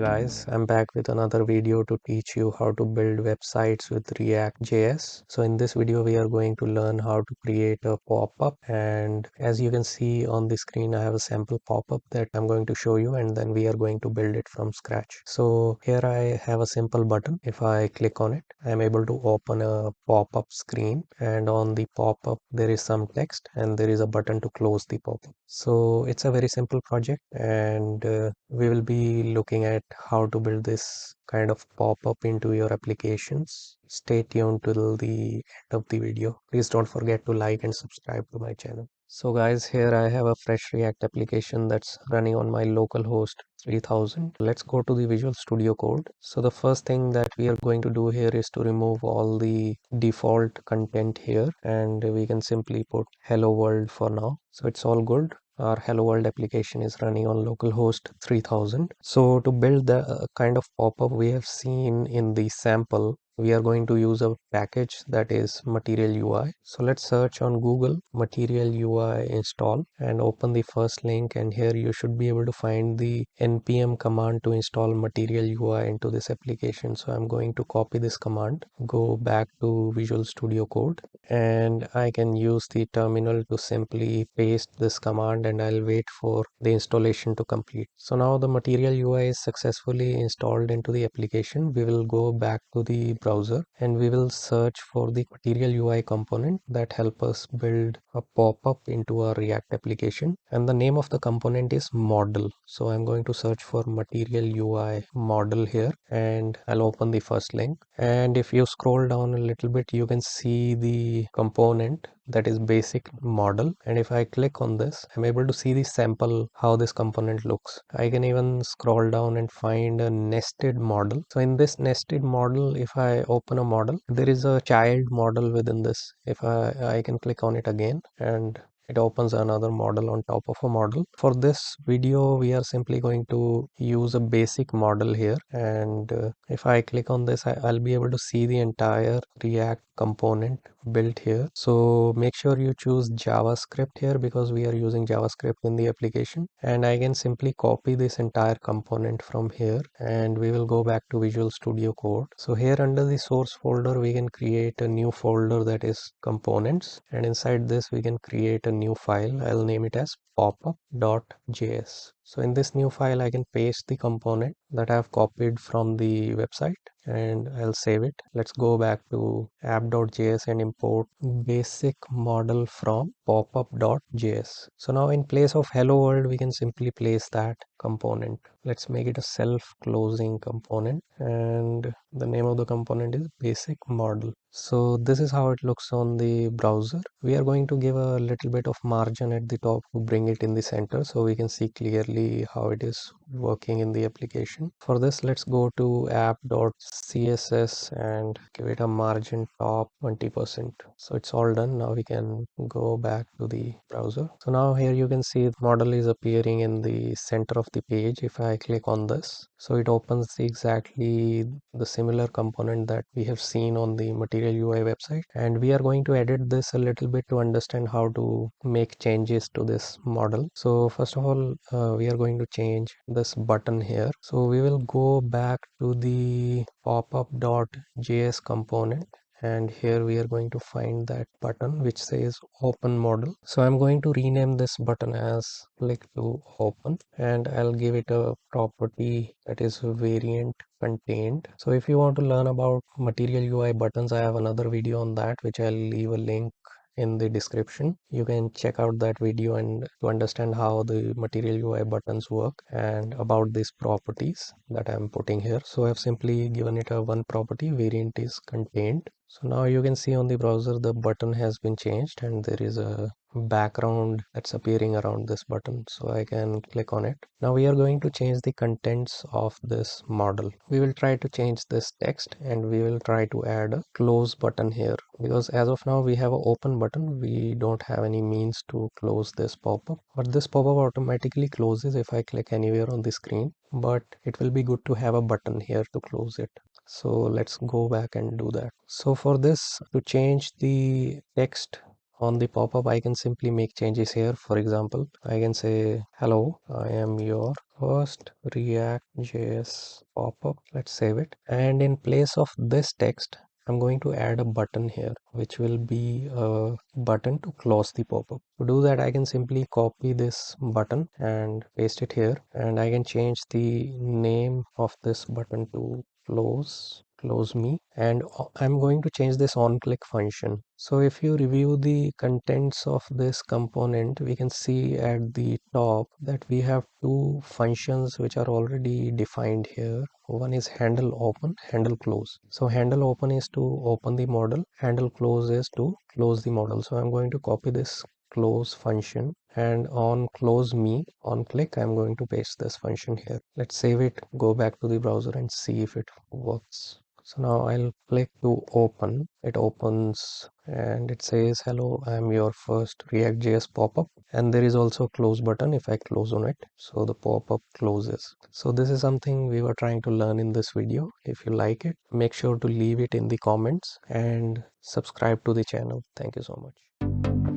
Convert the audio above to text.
guys, I'm back with another video to teach you how to build websites with React.js. So in this video we are going to learn how to create a pop-up, and as you can see on the screen I have a sample pop-up that I'm going to show you, and then we are going to build it from scratch. So here I have a simple button. If I click on it, I'm able to open a pop-up screen, and on the pop-up there is some text and there is a button to close the pop-up. So it's a very simple project, and we will be looking at how to build this kind of pop-up into your applications. Stay tuned till the end of the video. Please don't forget to like and subscribe to my channel. So guys, here I have a fresh React application that's running on my local host 3000. Let's go to the Visual Studio Code. So the first thing that we are going to do here is to remove all the default content here, and we can simply put hello world for now. So it's all good. Our hello world application is running on localhost 3000. So to build the kind of pop-up we have seen in the sample, we are going to use a package that is Material UI. So let's search on Google Material UI install and open the first link, and here you should be able to find the npm command to install Material UI into this application. So I'm going to copy this command, go back to Visual Studio Code, and I can use the terminal to simply paste this command, and I'll wait for the installation to complete. So now the Material UI is successfully installed into the application. We will go back to the browser and we will search for the Material UI component that help us build a pop-up into our React application, and the name of the component is Modal. So I'm going to search for Material UI model here, and I'll open the first link, and if you scroll down a little bit you can see the component that is basic model, and if I click on this I'm able to see the sample how this component looks. I can even scroll down and find a nested model. So in this nested model, if I open a model, there is a child model within this. If I can click on it again, and it opens another model on top of a model. For this video we are simply going to use a basic model here, and if I click on this I'll be able to see the entire React component built here. So make sure you choose JavaScript here because we are using JavaScript in the application, and I can simply copy this entire component from here, and we will go back to Visual Studio Code. So here under the source folder we can create a new folder that is components, and inside this we can create a new file. I'll name it as popup.js. So in this new file I can paste the component that I have copied from the website, and I'll save it. Let's go back to app.js and import basic model from popup.js. So now in place of hello world we can simply place that component. Let's make it a self-closing component, and the name of the component is basic model. So this is how it looks on the browser. We are going to give a little bit of margin at the top to bring it in the center so we can see clearly how it is working in the application. For this let's go to app.css and give it a margin top 20%. So it's all done. Now we can go back to the browser. So now here you can see the model is appearing in the center of the page. If I click on this, so it opens exactly the similar component that we have seen on the Material UI website, and we are going to edit this a little bit to understand how to make changes to this model. So first of all we are going to change this button here. So we will go back to the popup.js component, and here we are going to find that button which says open model. So I'm going to rename this button as click to open, and I'll give it a property that is variant contained. So if you want to learn about Material UI buttons, I have another video on that which I'll leave a link in the description. You can check out that video and to understand how the Material UI buttons work and about these properties that I'm putting here. So I've simply given it a one property, variant is contained. So now you can see on the browser the button has been changed, and there is a background that's appearing around this button, so I can click on it. Now we are going to change the contents of this model. We will try to change this text, and we will try to add a close button here, because as of now we have an open button. We don't have any means to close this pop-up, but this pop-up automatically closes if I click anywhere on the screen, but it will be good to have a button here to close it. So let's go back and do that. So for this, to change the text On the pop-up, I can simply make changes here. For example, I can say, hello, I am your first React.js pop-up. Let's save it. And in place of this text, I'm going to add a button here, which will be a button to close the pop-up. To do that, I can simply copy this button and paste it here. And I can change the name of this button to close me, and I'm going to change this on click function. So if you review the contents of this component, we can see at the top that we have two functions which are already defined here. One is handle open, handle close. So handle open is to open the model, handle close is to close the model. So I'm going to copy this close function, and on close me on click I'm going to paste this function here. Let's save it, go back to the browser and see if it works. So now I'll click to open. It opens and it says, hello, I'm your first React.js pop-up. And there is also a close button if I close on it. So the pop-up closes. So this is something we were trying to learn in this video. If you like it, make sure to leave it in the comments and subscribe to the channel. Thank you so much.